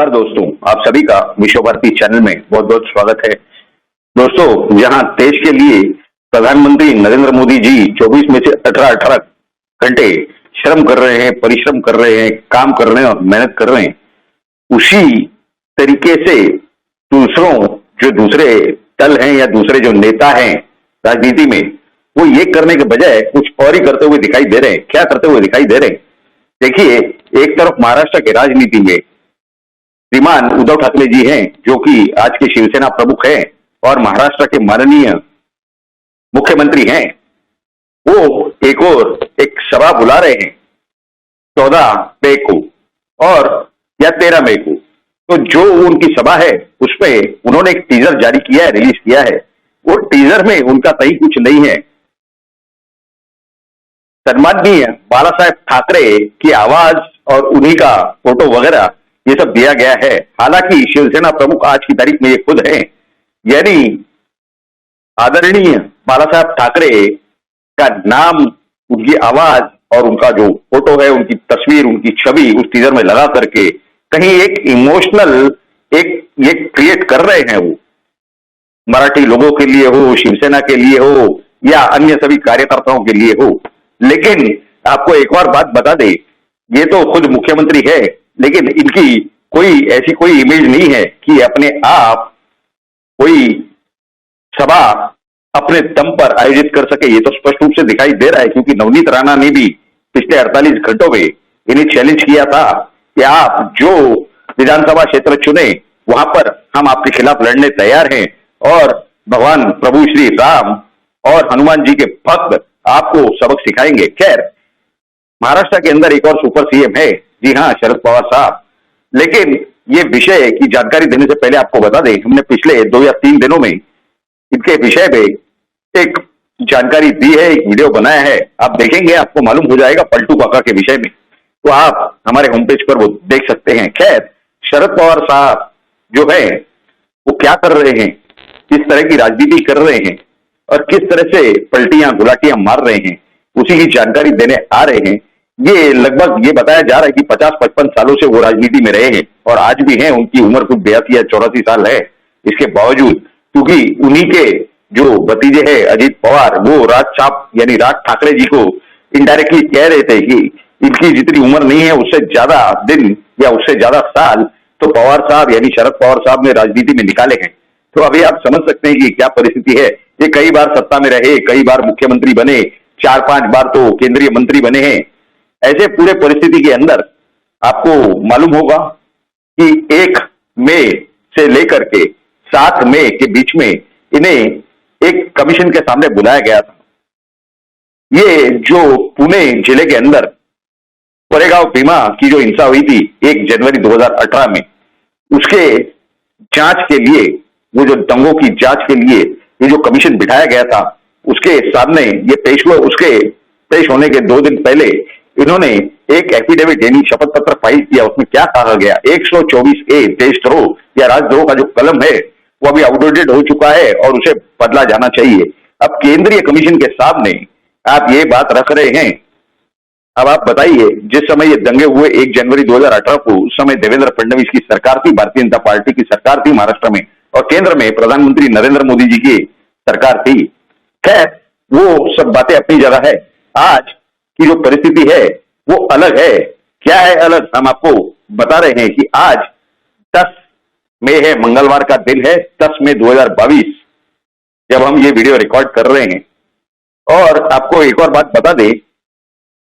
नमस्कार दोस्तों, आप सभी का विश्व भारती चैनल में बहुत बहुत स्वागत है। दोस्तों, जहां देश के लिए प्रधानमंत्री नरेंद्र मोदी जी 24 में से 18 घंटे श्रम कर रहे हैं, परिश्रम कर रहे हैं, काम कर रहे हैं और मेहनत कर रहे हैं, उसी तरीके से जो दूसरे दल हैं या दूसरे जो नेता हैं राजनीति में, वो ये करने के बजाय कुछ और ही करते हुए दिखाई दे रहे हैं। क्या करते हुए दिखाई दे रहे हैं? देखिए, एक तरफ महाराष्ट्र के राजनीति में श्रीमान उद्धव ठाकरे जी हैं, जो कि आज के शिवसेना प्रमुख हैं और महाराष्ट्र के माननीय मुख्यमंत्री हैं। वो एक सभा बुला रहे हैं 14 मई को और या 13 मई को। तो जो उनकी सभा है उसमें उन्होंने एक टीजर जारी किया है, रिलीज किया है। वो टीजर में उनका सही कुछ नहीं है। सम्माननीय बाला साहेब ठाकरे की आवाज और उन्हीं का फोटो वगैरह ये सब दिया गया है। हालांकि शिवसेना प्रमुख आज की तारीख में ये खुद हैं, यानी आदरणीय बाला साहेब ठाकरे का नाम, उनकी आवाज और उनका जो फोटो है, उनकी तस्वीर, उनकी छवि उस टीजर में लगा करके कहीं एक इमोशनल ये क्रिएट कर रहे हैं। वो मराठी लोगों के लिए हो, शिवसेना के लिए हो या अन्य सभी कार्यकर्ताओं के लिए हो। लेकिन आपको एक और बात बता दे, ये तो खुद मुख्यमंत्री है, लेकिन इनकी कोई इमेज नहीं है कि अपने आप कोई सभा अपने दम पर आयोजित कर सके। ये तो स्पष्ट रूप से दिखाई दे रहा है, क्योंकि नवनीत राणा ने भी पिछले 48 घंटों में इन्हें चैलेंज किया था कि आप जो विधानसभा क्षेत्र चुने वहां पर हम आपके खिलाफ लड़ने तैयार हैं और भगवान प्रभु श्री राम और हनुमान जी के भक्त आपको सबक सिखाएंगे। खैर, महाराष्ट्र के अंदर एक और सुपर सीएम है, जी हाँ, शरद पवार साहब। लेकिन ये विषय की जानकारी देने से पहले आपको बता दें, हमने पिछले 2 या 3 दिनों में इनके विषय में एक जानकारी दी है, एक वीडियो बनाया है। आप देखेंगे, आपको मालूम हो जाएगा पलटू काका के विषय में। तो आप हमारे होम पेज पर वो देख सकते हैं। खैर, शरद पवार साहब जो है वो क्या कर रहे हैं, किस तरह की राजनीति कर रहे हैं और किस तरह से पलटियां गुलाटियां मार रहे हैं, उसी की जानकारी देने आ रहे हैं। ये लगभग ये बताया जा रहा है कि 50-55 सालों से वो राजनीति में रहे हैं और आज भी हैं। उनकी उम्र कुछ 82 या 84 साल है। इसके बावजूद, क्योंकि उन्हीं के जो भतीजे हैं अजीत पवार, वो राज ठाकरे जी को इनडायरेक्टली कह रहे थे कि इनकी जितनी उम्र नहीं है उससे ज्यादा दिन या उससे ज्यादा साल तो पवार साहब यानी शरद पवार साहब ने राजनीति में निकाले हैं। तो अभी आप समझ सकते हैं कि क्या परिस्थिति है। ये कई बार सत्ता में रहे, कई बार मुख्यमंत्री बने, 4-5 बार तो केंद्रीय मंत्री बने हैं। ऐसे पूरे परिस्थिति के अंदर आपको मालूम होगा कि 1 मई से लेकर के 7 मई के बीच में इन्हें एक कमीशन के सामने बुलाया गया था। ये जो पुणे जिले के अंदर कोरेगांव भीमा की जो हिंसा हुई थी 1 जनवरी 2018 में, उसके जांच के लिए, वो जो दंगों की जांच के लिए ये जो कमीशन बिठाया गया था, उसके सामने ये पेश हुआ। उसके पेश होने के 2 दिन पहले इन्होंने एक एफिडेविट यानी शपथ पत्र फाइल किया। उसमें क्या कहा गया? 124A देशद्रोह या राजद्रोह का जो कलम है वो अभी आउटडेटेड हो चुका है और उसे बदला जाना चाहिए। अब केंद्रीय कमीशन के सामने आप ये बात रख रहे हैं। अब आप बताइए, जिस समय ये दंगे हुए 1 जनवरी 2018 को, उस समय देवेंद्र फडणवीस की सरकार थी, भारतीय जनता पार्टी की सरकार थी महाराष्ट्र में, और केंद्र में प्रधानमंत्री नरेंद्र मोदी जी की सरकार थी। खैर, वो सब बातें अपनी जगह है। आज की जो परिस्थिति है वो अलग है। क्या है अलग? हम आपको बता रहे हैं कि आज 10 मई है, मंगलवार का दिन है, 10 मई 2022, जब हम ये वीडियो रिकॉर्ड कर रहे हैं। और आपको एक और बात बता दें,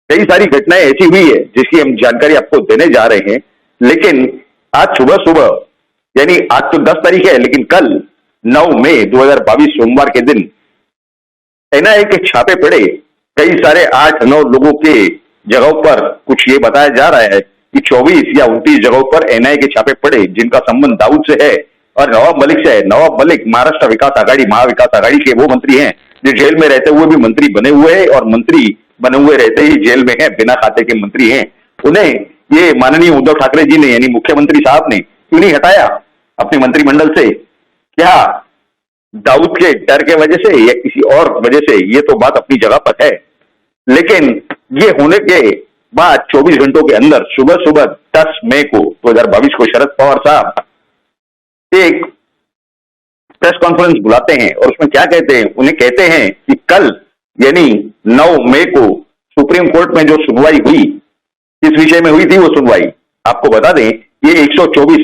कई सारी घटनाएं ऐसी हुई है जिसकी हम जानकारी आपको देने जा रहे हैं। लेकिन आज सुबह यानी आज तो 10 तारीख है, लेकिन कल 9 मई 2022 सोमवार के दिन एनआईए के छापे पड़े कई सारे 8-9 लोगों के जगहों पर। कुछ ये बताया जा रहा है कि 24 या 29 जगहों पर एनआईए के छापे पड़े, जिनका संबंध दाऊद से है और नवाब मलिक से है। नवाब मलिक महाराष्ट्र विकास आघाड़ी, महाविकास आघाड़ी के वो मंत्री हैं जो जेल में रहते हुए भी मंत्री बने हुए हैं और मंत्री बने हुए रहते ही जेल में हैं, बिना खाते के मंत्री हैं। उन्हें ये माननीय उद्धव ठाकरे जी ने यानी मुख्यमंत्री साहब ने क्यों नहीं हटाया अपने मंत्रिमंडल से? क्या दाऊद के डर के वजह से या किसी और वजह से? ये तो बात अपनी जगह पर है। लेकिन ये होने के बाद 24 घंटों के अंदर सुबह सुबह 10 मई को 2022 को शरद पवार साहब एक प्रेस कॉन्फ्रेंस बुलाते हैं और उसमें क्या कहते हैं, उन्हें कहते हैं कि कल यानी 9 मई को सुप्रीम कोर्ट में जो सुनवाई हुई, किस विषय में हुई थी वो सुनवाई आपको बता दें, ये 124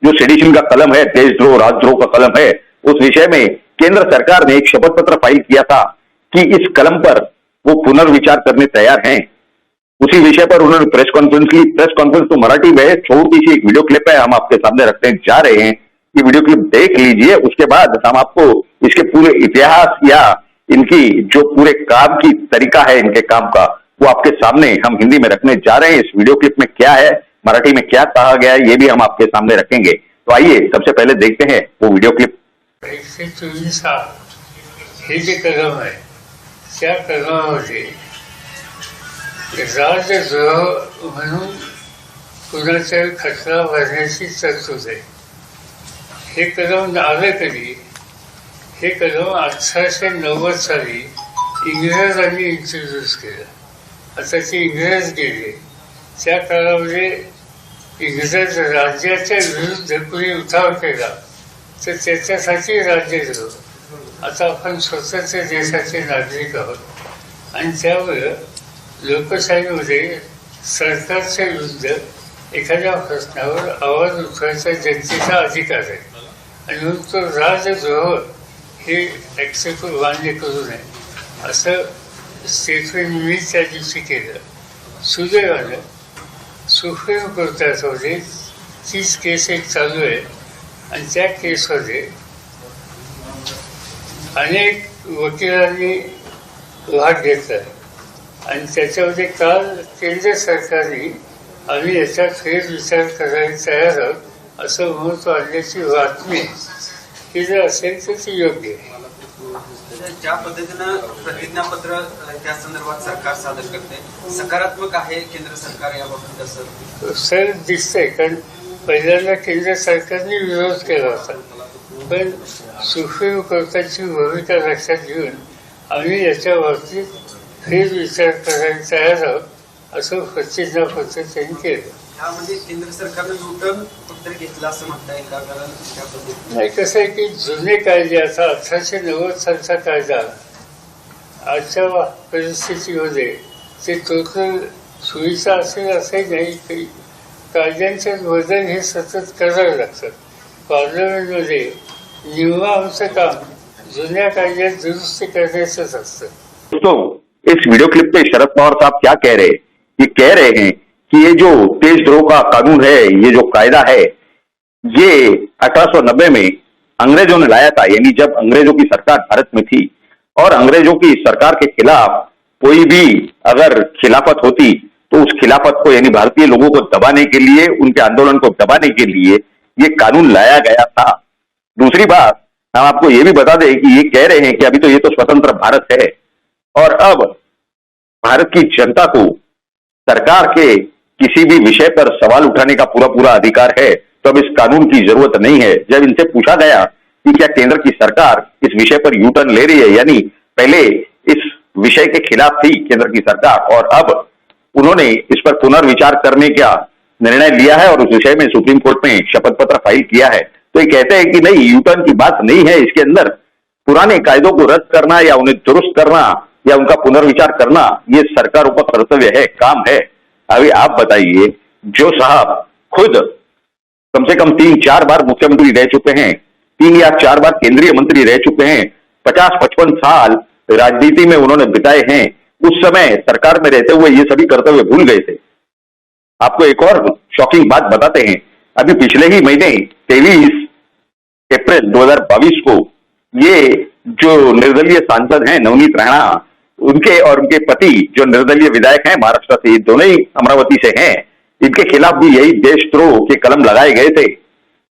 जो सेडिशन का कलम है, देशद्रोह राजद्रोह का कलम है, उस विषय में केंद्र सरकार ने एक शपथ पत्र फाइल किया था कि इस कलम पर वो पुनर्विचार करने तैयार हैं। उसी विषय पर उन्होंने प्रेस कॉन्फ्रेंस की। प्रेस कॉन्फ्रेंस तो मराठी में है, छोटी सी एक वीडियो क्लिप है, हम आपके सामने रखने जा रहे हैं। ये वीडियो क्लिप देख लीजिए, उसके बाद हम आपको इसके पूरे इतिहास या इनकी जो पूरे काम की तरीका है इनके काम का, वो आपके सामने हम हिंदी में रखने जा रहे हैं। इस वीडियो क्लिप में क्या है, मराठी में क्या कहा गया है, ये भी हम आपके सामने रखेंगे। तो आइए सबसे पहले देखते हैं वो वीडियो क्लिप। 124 हे जे कलम आहे त्या कलमामध्ये राजद्रोह म्हणून कुणाच्या खटला भरण्याची तरतूद आहे। हे कलम आलं कधी? हे कलम 1890 साली इंग्रजांनी इंट्रोड्यूस केलं। आता ते इंग्रज गेले, त्या काळामध्ये इंग्रज राज्याच्या विरुद्ध कोणी उठाव केला तर त्याच्यासाठी राज्यद्रोह। आता आपण स्वतंत्र देशाचे नागरिक आहोत आणि त्यामुळे लोकशाहीमध्ये सरकारच्या विरुद्ध एखाद्या प्रश्नावर आवाज उठवायचा जनतेचा अधिकार आहे आणि म्हणून तो राजद्रोह हे ॲक्सेप्ट मान्य करू नये असं स्टेटमेंट मी त्या दिवशी केलं। सुदैवानं सुप्रीम कोर्टामध्ये तीच केस एक चालू आहे आणि त्या केसमध्ये अनेक वकिलांनी भाग घेतला आणि त्याच्यामध्ये काल केंद्र सरकारने आम्ही याचा फेरविचार करायला तयार आहोत असं महत्व आणण्याची बातमी ही जर असेल तर ती योग्य आहे। ज्या पद्धतीनं प्रतिज्ञापत्र त्या संदर्भात सरकार सादर करते सकारात्मक आहे केंद्र सरकार याबाबत कसं सर दिसतंय, कारण पहिल्यांदा केंद्र सरकारने विरोध केला होता, पण सुप्रीम कोर्टाची भूमिका लक्षात घेऊन आम्ही याच्या बाबतीत फेरविचार करायला तयार आहोत असं प्रतिज्ञापत्र त्यांनी केलं। यामध्ये केंद्र सरकारनं न्यूटन पत्र घेतलं असं म्हणता येईल का? कारण त्या पद्धतीने नाही, कसं आहे की जुने कायदे आता 1890 सालचा कायदा आजच्या परिस्थितीमध्ये ते टोटल सोयीचा असेल असंही नाही, काही कायद्यांचं बदल हे सतत करावं लागतात। पार्लमेंटमध्ये निव्वळ आमचं काम जुन्या कायद्यात दुरुस्ती करण्याचंच असतं। तो इस वीडियो क्लिप में शरद पवार साहब क्या कह रहे हैं? ये कह रहे हैं कि ये जो देशद्रोह का कानून है, ये जो कायदा है, ये 1890 में अंग्रेजों ने लाया था, यानी जब अंग्रेजों की सरकार भारत में थी और अंग्रेजों की सरकार के खिलाफ कोई भी अगर खिलाफत होती तो उस खिलाफत को यानी भारतीय लोगों को दबाने के लिए, उनके आंदोलन को दबाने के लिए ये कानून लाया गया था। दूसरी बात हम आपको ये भी बता दें कि ये कह रहे हैं कि अभी तो ये तो स्वतंत्र भारत है और अब भारत की जनता को सरकार के किसी भी विषय पर सवाल उठाने का पूरा पूरा अधिकार है, तो अब इस कानून की जरूरत नहीं है। जब इनसे पूछा गया कि क्या केंद्र की सरकार इस विषय पर यू टर्न ले रही है, यानी पहले इस विषय के खिलाफ थी केंद्र की सरकार और अब उन्होंने इस पर पुनर्विचार करने का निर्णय लिया है और उस विषय में सुप्रीम कोर्ट में शपथ पत्र फाइल किया है, तो ये कहते हैं कि नहीं, यू टर्न की बात नहीं है इसके अंदर। पुराने कायदों को रद्द करना या उन्हें दुरुस्त करना या उनका पुनर्विचार करना ये सरकारों का कर्तव्य है, काम है। अभी आप बताइए, जो साहब खुद कम से कम 3-4 बार मुख्यमंत्री रह चुके हैं, 3 या 4 बार केंद्रीय मंत्री रह चुके हैं, 50-55 साल राजनीति में उन्होंने बिताए हैं, उस समय सरकार में रहते हुए ये सभी कर्तव्य भूल गए थे। आपको एक और शॉकिंग बात बताते हैं। अभी पिछले ही महीने 23 अप्रैल 2022 को ये जो निर्दलीय सांसद हैं नवनीत राणा, उनके और उनके पति जो निर्दलीय विधायक हैं महाराष्ट्र से, ये दोनों ही अमरावती से हैं, इनके खिलाफ भी यही देशद्रोह के कलम लगाए गए थे।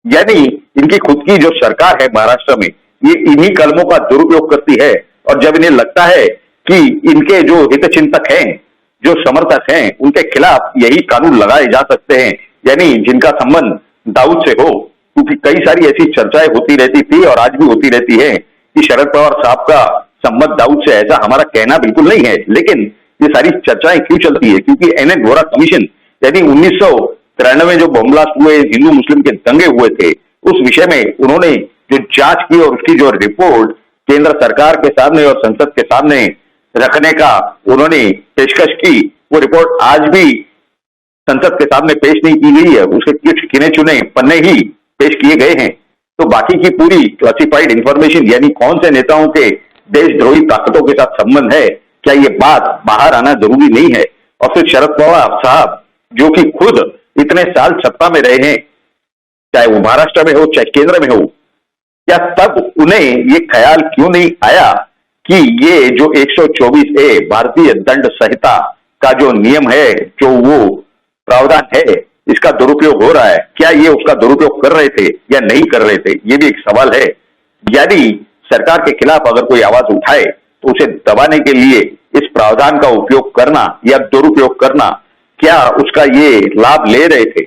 यानी इनकी खुद की जो सरकार है महाराष्ट्र में, ये इन्हीं कलमों का दुरुपयोग करती है और जब इन्हें लगता है कि इनके जो हितचिंतक हैं, जो समर्थक हैं, उनके खिलाफ यही कानून लगाए जा सकते हैं, यानी जिनका संबंध दाऊद से हो, क्योंकि कई सारी ऐसी चर्चाएं होती रहती थी और आज भी होती रहती है कि शरद पवार साहब का संबंध दाऊद से, ऐसा हमारा कहना बिल्कुल नहीं है, लेकिन ये सारी चर्चाएं क्यों चलती है? क्योंकि एन वोरा कमीशन यानी 1993 जो बम ब्लास्ट हुए, हिंदू मुस्लिम के दंगे हुए थे, उस विषय में उन्होंने जो जांच की और उसकी जो रिपोर्ट केंद्र सरकार के सामने और संसद के सामने रखने का उन्होंने पेशकश की, वो रिपोर्ट आज भी संसद के सामने पेश नहीं की गई है। उसके कुछ गिने चुने पन्ने ही पेश किए गए हैं। तो बाकी की पूरी क्लासिफाइड इंफॉर्मेशन यानी कौन से नेताओं के देशद्रोही ताकतों के साथ संबंध है, क्या ये बात बाहर आना जरूरी नहीं है? और फिर शरद पवार साहब जो कि खुद इतने साल सत्ता में रहे हैं, चाहे वो महाराष्ट्र में हो चाहे केंद्र में हो, क्या तब उन्हें ये ख्याल क्यों नहीं आया कि ये जो 124A भारतीय दंड संहिता का जो नियम है, जो वो प्रावधान है, इसका दुरुपयोग हो रहा है? क्या ये उसका दुरुपयोग कर रहे थे या नहीं कर रहे थे? ये भी एक सवाल है। यदि सरकार के खिलाफ अगर कोई आवाज उठाए तो उसे दबाने के लिए इस प्रावधान का उपयोग करना या दुरुपयोग करना, क्या उसका ये लाभ ले रहे थे?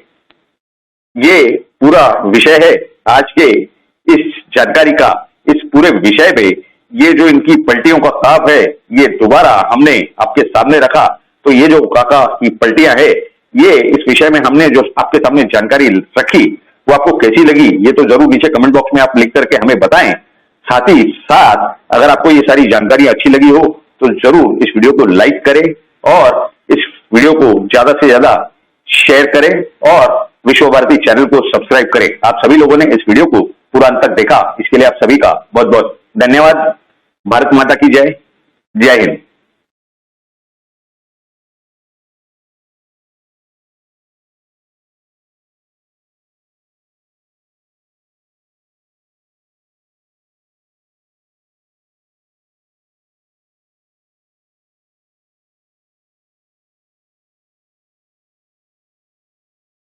ये पूरा विषय है आज के इस जानकारी का। इस पूरे विषय में ये जो इनकी पलटियों का खाब है, ये दोबारा हमने आपके सामने रखा। तो ये जो काका की पलटियां है, ये इस विषय में हमने जो आपके सामने जानकारी रखी, वो आपको कैसी लगी ये तो जरूर नीचे कमेंट बॉक्स में आप लिख करके हमें बताएं। साथ ही साथ अगर आपको ये सारी जानकारी अच्छी लगी हो तो जरूर इस वीडियो को लाइक करें और इस वीडियो को ज्यादा से ज्यादा शेयर करें और विश्व भारती चैनल को सब्सक्राइब करें। आप सभी लोगों ने इस वीडियो को पूरा अंत तक देखा, इसके लिए आप सभी का बहुत बहुत धन्यवाद। भारत माता की जय। जय हिंद।